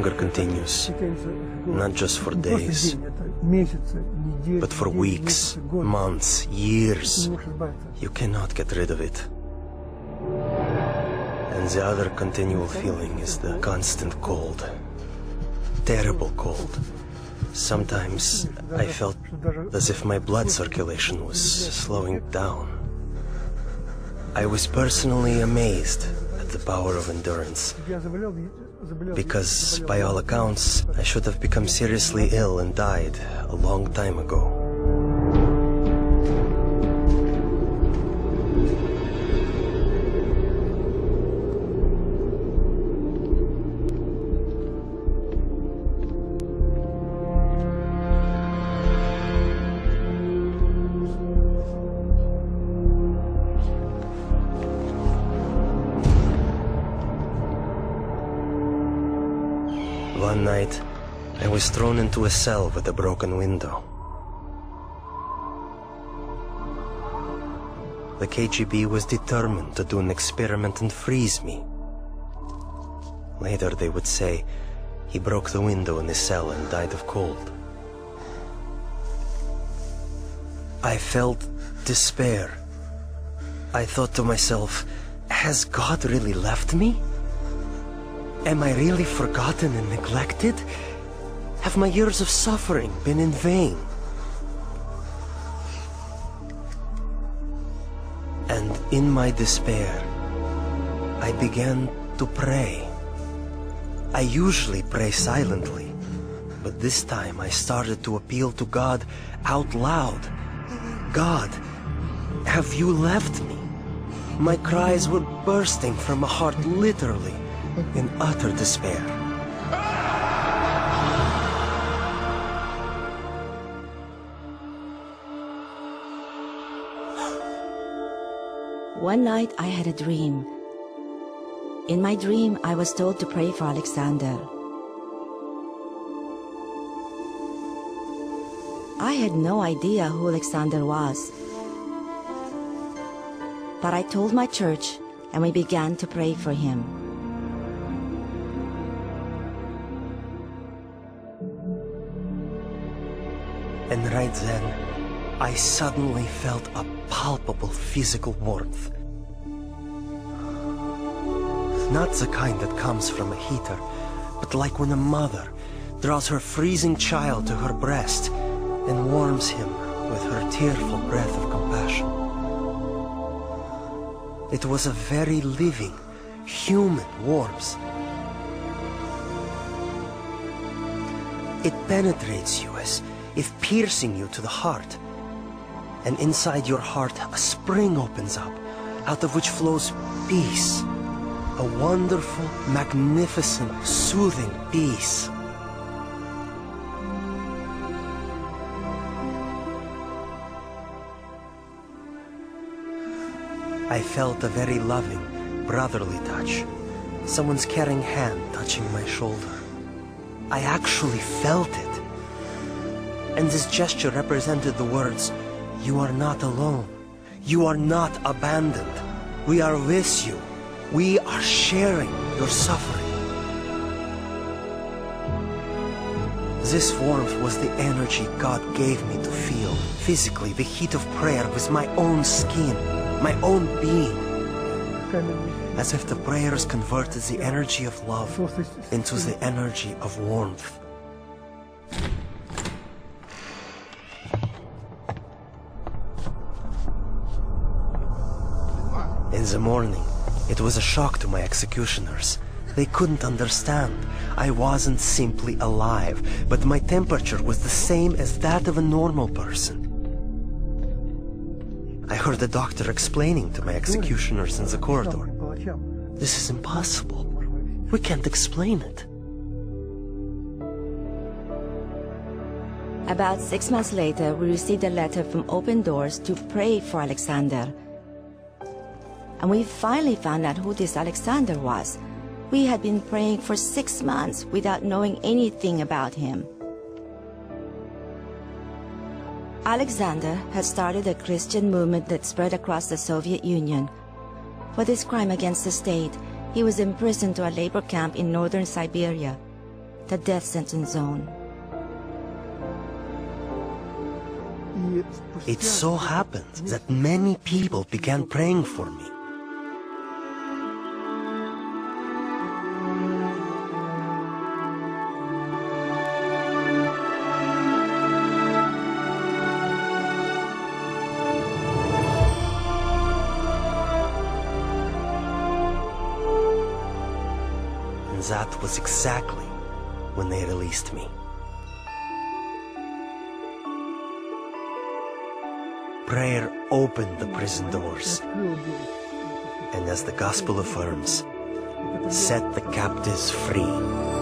hunger continues, not just for days, but for weeks, months, years. You cannot get rid of it. And the other continual feeling is the constant cold. Terrible cold. Sometimes I felt as if my blood circulation was slowing down. I was personally amazed at the power of endurance, because by all accounts, I should have become seriously ill and died a long time ago. One night, I was thrown into a cell with a broken window. The KGB was determined to do an experiment and freeze me. Later they would say he broke the window in his cell and died of cold. I felt despair. I thought to myself, has God really left me? Am I really forgotten and neglected? Have my years of suffering been in vain? And in my despair, I began to pray. I usually pray silently, but this time I started to appeal to God out loud. God, have you left me? My cries were bursting from a heart literally in utter despair. One night I had a dream. In my dream, I was told to pray for Alexander. I had no idea who Alexander was. But I told my church, and we began to pray for him. And right then, I suddenly felt a palpable physical warmth. Not the kind that comes from a heater, but like when a mother draws her freezing child to her breast and warms him with her tearful breath of compassion. It was a very living, human warmth. It penetrates you as if piercing you to the heart. And inside your heart, a spring opens up, out of which flows peace. A wonderful, magnificent, soothing peace. I felt a very loving, brotherly touch. Someone's caring hand touching my shoulder. I actually felt it. And this gesture represented the words, "You are not alone. You are not abandoned. We are with you. We are sharing your suffering." This warmth was the energy God gave me to feel physically the heat of prayer with my own skin, my own being. As if the prayers converted the energy of love into the energy of warmth. In the morning, it was a shock to my executioners. They couldn't understand. I wasn't simply alive, but my temperature was the same as that of a normal person. I heard the doctor explaining to my executioners in the corridor, "This is impossible. We can't explain it." About 6 months later, we received a letter from Open Doors to pray for Alexander. And we finally found out who this Alexander was. We had been praying for 6 months without knowing anything about him. Alexander had started a Christian movement that spread across the Soviet Union. For this crime against the state, he was imprisoned to a labor camp in northern Siberia. the death sentence zone. It so happened that many people began praying for me. And that was exactly when they released me. Prayer opened the prison doors, and as the gospel affirms, set the captives free.